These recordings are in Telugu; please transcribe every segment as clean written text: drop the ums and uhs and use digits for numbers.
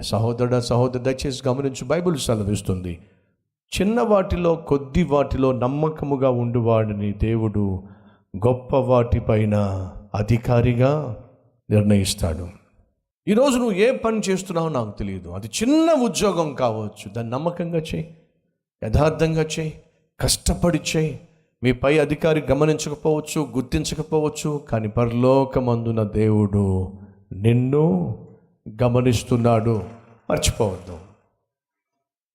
సహోదరు దయచేసి గమనించు, బైబిల్ సెలవిస్తుంది, చిన్న వాటిలో కొద్ది వాటిలో నమ్మకముగా ఉండువాడిని దేవుడు గొప్ప వాటిపైన అధికారిగా నిర్ణయిస్తాడు. ఈరోజు నువ్వు ఏ పని చేస్తున్నావో నాకు తెలియదు. అది చిన్న ఉద్యోగం కావచ్చు, దాన్ని నమ్మకంగా చేయి, యథార్థంగా చేయి, కష్టపడి చేయి. మీ పై అధికారి గమనించకపోవచ్చు, గుర్తించకపోవచ్చు, కానీ పరలోకమందున దేవుడు నిన్ను గమనిస్తున్నాడు. మర్చిపోవద్దు.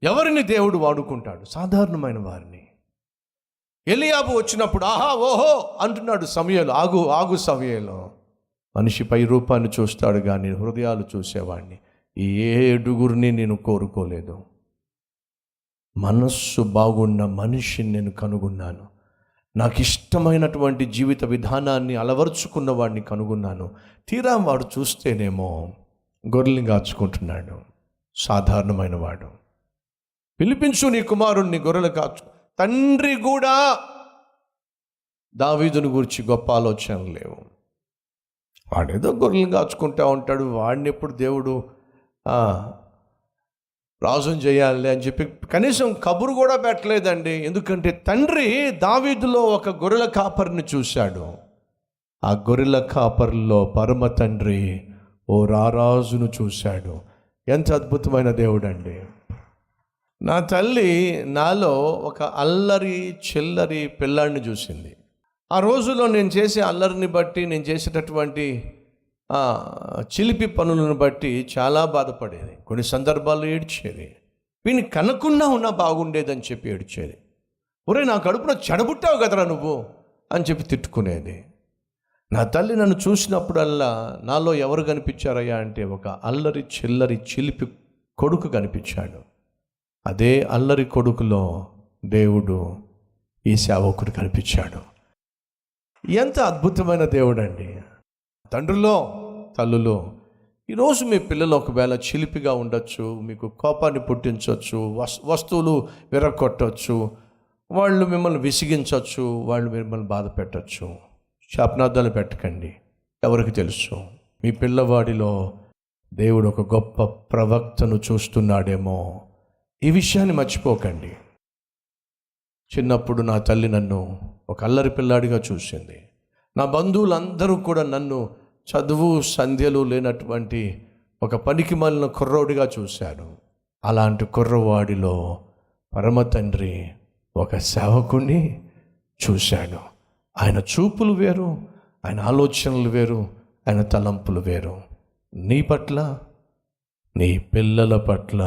ఎవరిని దేవుడు వాడుకుంటాడు? సాధారణమైన వారిని. ఎలియాబు వచ్చినప్పుడు ఆహా ఓహో అంటున్నాడు సమూయేలు. ఆగు సమూయేలు. మనిషి పై రూపాన్ని చూస్తాడు కానీ హృదయాలు చూసేవాడిని ఈ 7 నేను కోరుకోలేదు. మనస్సు బాగున్న మనిషిని నేను కనుగొన్నాను. నాకు ఇష్టమైనటువంటి జీవిత విధానాన్ని అలవర్చుకున్న వాడిని కనుగొన్నాను. తీరా వాడు చూస్తేనేమో గొర్రెల్ని కాచుకుంటున్నాడు. సాధారణమైన వాడు. పిలిపించు నీ కుమారుణ్ణి గొర్రెలు కాచు. తండ్రి కూడా దావీదుని గురించి గొప్ప ఆలోచనలు లేవు. వాడేదో గొర్రెలను కాచుకుంటూ ఉంటాడు. వాడిని ఎప్పుడు దేవుడు రాజుని చేయాలి అని చెప్పి కనీసం కబురు కూడా పెట్టలేదండి. ఎందుకంటే తండ్రి దావీదులో ఒక గొర్రెల కాపరిని చూశాడు. ఆ గొర్రెల కాపరిలో పరమ తండ్రి ఓ రారాజును చూశాడు. ఎంత అద్భుతమైన దేవుడు అండి. నా తల్లి నాలో ఒక అల్లరి చిల్లరి పిల్లాడిని చూసింది. ఆ రోజుల్లో నేను చేసే అల్లరిని బట్టి, నేను చేసేటటువంటి చిలిపి పనులను బట్టి చాలా బాధపడేది. కొన్ని సందర్భాల్లో ఏడ్చేది. వీని కనకుండా ఉన్నా బాగుండేదని చెప్పి ఏడ్చేది. ఒరే నా కడుపున చెడబుట్టావు కదరా నువ్వు అని చెప్పి తిట్టుకునేది. నా తల్లి నన్ను చూసినప్పుడల్లా నాలో ఎవరు కనిపించారయ్యా అంటే ఒక అల్లరి చిల్లరి చిలిపి కొడుకు కనిపించాడు. అదే అల్లరి కొడుకులో దేవుడు ఈ సేవకుడు కనిపించాడు. ఎంత అద్భుతమైన దేవుడు అండి. తండ్రులో తల్లులో ఈరోజు మీ పిల్లలు ఒకవేళ చిలిపిగా ఉండొచ్చు, మీకు కోపాన్ని పుట్టించవచ్చు, వస్తువులు విరగొట్టవచ్చు, వాళ్ళు మిమ్మల్ని విసిగించవచ్చు, వాళ్ళు మిమ్మల్ని బాధ పెట్టచ్చు. శాపనార్థాలు పెట్టకండి. ఎవరికి తెలుసు మీ పిల్లవాడిలో దేవుడు ఒక గొప్ప ప్రవక్తను చూస్తున్నాడేమో. ఈ విషయాన్ని మర్చిపోకండి. చిన్నప్పుడు నా తల్లి నన్ను ఒక అల్లరి పిల్లాడిగా చూసింది. నా బంధువులందరూ కూడా నన్ను చదువు సంధ్యలు లేనటువంటి ఒక పనికి మాలిన కుర్రోడిగా చూశాడు. అలాంటి కుర్రవాడిలో పరమ తండ్రి ఒక సేవకుణ్ణి చూశాడు. ఆయన చూపులు వేరు, ఆయన ఆలోచనలు వేరు, ఆయన తలంపులు వేరు. నీ పట్ల, నీ పిల్లల పట్ల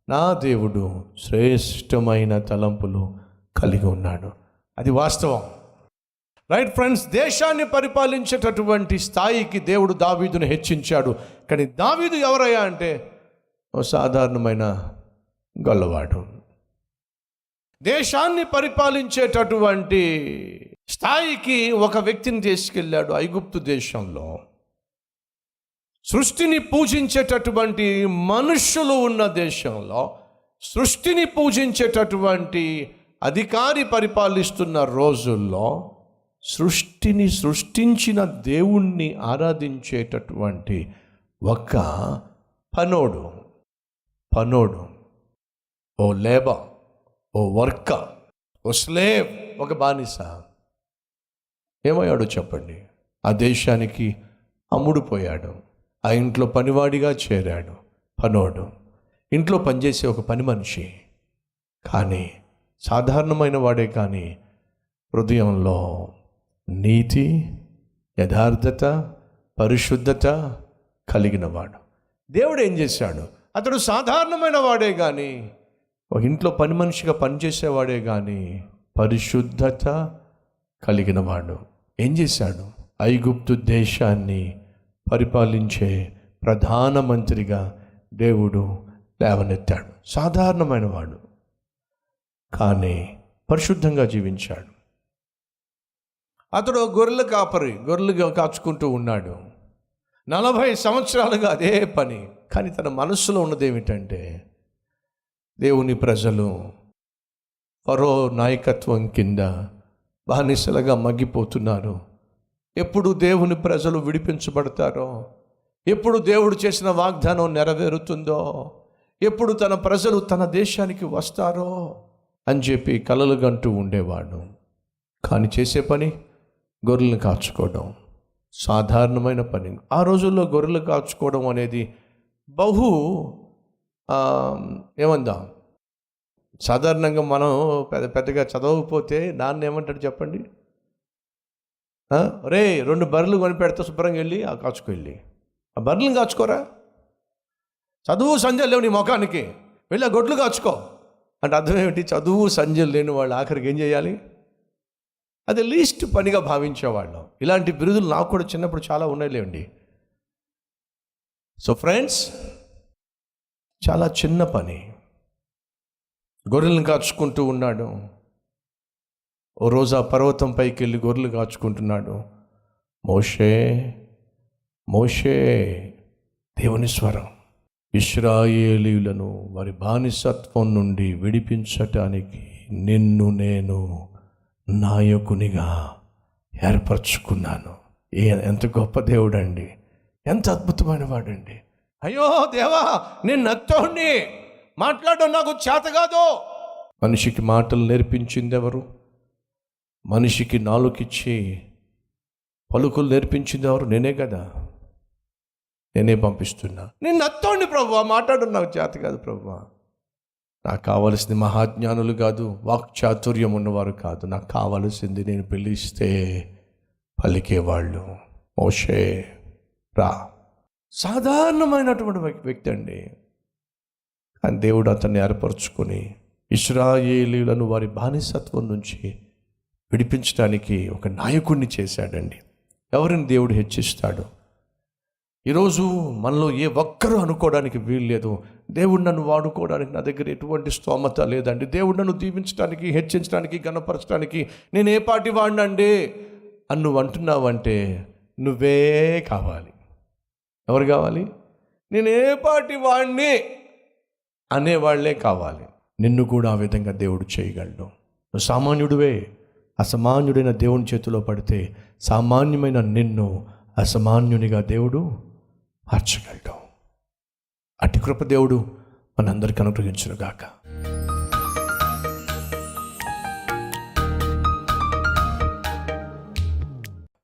నా దేవుడు శ్రేష్టమైన తలంపులు కలిగి ఉన్నాడు. అది వాస్తవం. రైట్ ఫ్రెండ్స్, దేశాన్ని పరిపాలించేటటువంటి స్థాయికి దేవుడు దావీదును హెచ్చించాడు. కానీ దావీదు ఎవరయ్యా అంటే ఓ సాధారణమైన గొల్లవాడు. దేశాన్ని పరిపాలించేటటువంటి స్థాయికి ఒక వ్యక్తిని తీసుకెళ్ళాడు. ఐగుప్తు దేశంలో సృష్టిని పూజించేటటువంటి మనుషులు ఉన్న దేశంలో సృష్టిని పూజించేటటువంటి అధికారి పరిపాలిస్తున్న రోజుల్లో సృష్టిని సృష్టించిన దేవుణ్ణి ఆరాధించేటటువంటి ఒక పనోడు, ఓ లేబర్, ఓ వర్కర్, ఓ స్లేవ్, ఒక బానిస ఏమయ్యాడో చెప్పండి? ఆ దేశానికి అమ్ముడుపోయాడు. ఆ ఇంట్లో పనివాడిగా చేరాడు. పనోడు, ఇంట్లో పనిచేసే ఒక పని మనిషి. కానీ సాధారణమైన వాడే, కానీ హృదయంలో నీతి, యథార్థత, పరిశుద్ధత కలిగినవాడు. దేవుడు ఏం చేశాడు? అతడు సాధారణమైన వాడే కానీ, ఒక ఇంట్లో పని మనిషిగా పనిచేసేవాడే కానీ పరిశుద్ధత కలిగినవాడు. ఏం చేశాడు? ఐగుప్తు దేశాన్ని పరిపాలించే ప్రధానమంత్రిగా దేవుడు లేవనెత్తాడు. సాధారణమైన వాడు కానీ పరిశుద్ధంగా జీవించాడు. అతడు గొర్రెల కాపరి, గొర్రెలుగా కాచుకుంటూ ఉన్నాడు. 40 సంవత్సరాలుగా అదే పని. కానీ తన మనస్సులో ఉన్నది ఏమిటంటే, దేవుని ప్రజలు ఫరో నాయకత్వం కింద బానిసలుగా మగ్గిపోతున్నారు. ఎప్పుడు దేవుని ప్రజలు విడిపించబడతారో, ఎప్పుడు దేవుడు చేసిన వాగ్దానం నెరవేరుతుందో, ఎప్పుడు తన ప్రజలు తన దేశానికి వస్తారో అని చెప్పి కలలు గంటూ ఉండేవాడు. కానీ చేసే పని గొర్రెలను కాచుకోవడం సాధారణమైన పని. ఆ రోజుల్లో గొర్రెలు కాచుకోవడం అనేది బహు ఏమందాం, సాధారణంగా మనం పెద్దగా చదవకపోతే నాన్న ఏమంటాడు చెప్పండి, రే 2 బర్రెలు కొని పెడతా, శుభ్రంగా వెళ్ళి ఆ కాచుకెళ్ళి ఆ బర్రెలను కాచుకోరా, చదువు సంధ్యలు లేవు నీ ముఖానికి, వెళ్ళి ఆ గొడ్లు కాచుకో అంటే అర్థం ఏమిటి? చదువు సంధ్యలు లేని వాళ్ళు ఆఖరికి ఏం చేయాలి? అది లీస్ట్ పనిగా భావించేవాళ్ళం. ఇలాంటి బిరుదులు నాకు కూడా చిన్నప్పుడు చాలా ఉన్నాయిలేండి. సో ఫ్రెండ్స్, చాలా చిన్న పని. గొర్రెలను కాచుకుంటూ ఉన్నాడు. ఓ రోజు ఆ పర్వతం పైకి వెళ్ళి గొర్రెలు కాచుకుంటున్నాడు. మోషే మోషే, దేవుని స్వరం, ఇశ్రాయేలీయులను వారి బానిసత్వం నుండి విడిపించటానికి నిన్ను నేను నాయకునిగా ఏర్పరచుకున్నాను. ఎంత గొప్ప దేవుడు అండి, ఎంత అద్భుతమైన వాడండి. అయ్యో దేవా, నేను నత్తోడిని, మాట్లాడడం నాకు చేత కాదు. మనిషికి మాటలు నేర్పించింది ఎవరు? మనిషికి నాలుకిచ్చి పలుకులు నేర్పించింది ఎవరు? నేనే కదా, నేనే పంపిస్తున్నా. నేను నత్తోడిని ప్రభువా, మాట్లాడడం నాకు చేత కాదు ప్రభువా. నాకు కావలసింది మహాజ్ఞానులు కాదు, వాక్చాతుర్యం ఉన్నవారు కాదు. నాకు కావలసింది నేను పిలిస్తే పలికేవాళ్ళు. మోషే రా. సాధారణమైనటువంటి వ్యక్తి అండి. కానీ దేవుడు అతన్ని ఏర్పరచుకొని ఇశ్రాయేలీయులను వారి బానిసత్వం నుంచి విడిపించడానికి ఒక నాయకుడిని చేశాడండి. ఎవరిని దేవుడు హెచ్చిస్తాడు? ఈరోజు మనలో ఏ ఒక్కరూ అనుకోవడానికి వీలు లేదు, దేవుడు నన్ను వాడుకోవడానికి నా దగ్గర ఎటువంటి స్తోమత లేదండి, దేవుడు నన్ను దీవించడానికి, హెచ్చించడానికి, గణపరచడానికి నేను ఏ పాటి వాడినండి అని నువ్వు అంటున్నావంటే నువ్వే కావాలి. ఎవరు కావాలి? నేను ఏ పాటి వాడిని అనేవాళ్లే కావాలి. నిన్ను కూడా ఆ విధంగా దేవుడు చేయగలడు. నువ్వు సామాన్యుడివే, అసామాన్యుడైన దేవుని చేతిలో పడితే సామాన్యమైన నిన్ను అసామాన్యునిగా దేవుడు మార్చగలడు. అట్టి కృప దేవుడు మనందరికీ అనుగ్రహించును గాక.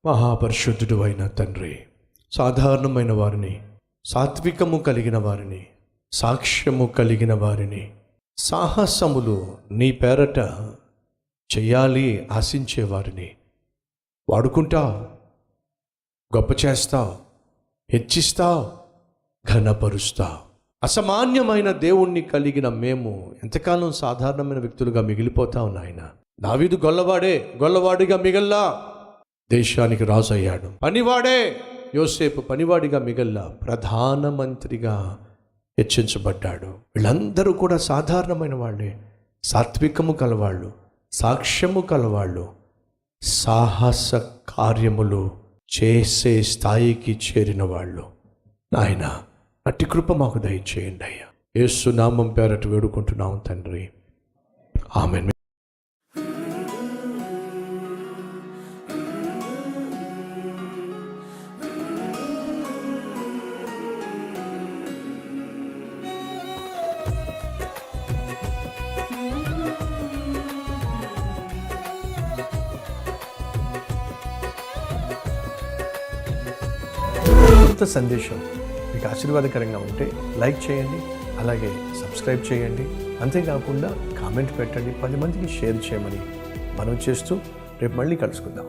మహాపరిశుద్ధుడు అయిన తండ్రి, సాధారణమైన వారిని, సాత్వికము కలిగిన వారిని, సాక్ష్యము కలిగిన వారిని, సాహసములు నీ పేరట చెయ్యాలి ఆశించే వారిని వాడుకుంటావు, గొప్ప చేస్తావు, హెచ్చిస్తావు, ఘనపరుస్తావు. అసామాన్యమైన దేవుణ్ణి కలిగిన మేము ఎంతకాలం సాధారణమైన వ్యక్తులుగా మిగిలిపోతావు నాయన. దావీదు గొల్లవాడిగా మిగల్లా, దేశానికి రాజు అయ్యాడు. పనివాడే యోసేపు పనివాడిగా మిగల్లా, ప్రధానమంత్రిగా హెచ్చించబడ్డాడు. వీళ్ళందరూ కూడా సాధారణమైన వాళ్ళే, సాత్వికము కలవాళ్ళు, సాక్ష్యము కలవాళ్ళు, సాహస కార్యములు చేసే స్థాయికి చేరిన వాళ్ళు. నాయన అట్టి కృప మాకు దయచేయండి అయ్యా. యేసు నామం పేరట వేడుకుంటున్నాం తండ్రి, ఆమేన్. సందేశం మీకు ఆశీర్వాదకరంగా ఉంటే లైక్ చేయండి, అలాగే సబ్స్క్రైబ్ చేయండి. అంతేకాకుండా కామెంట్ పెట్టండి, 10 మందికి షేర్ చేయమని మనం చేస్తూ రేపు మళ్ళీ కలుసుకుందాం.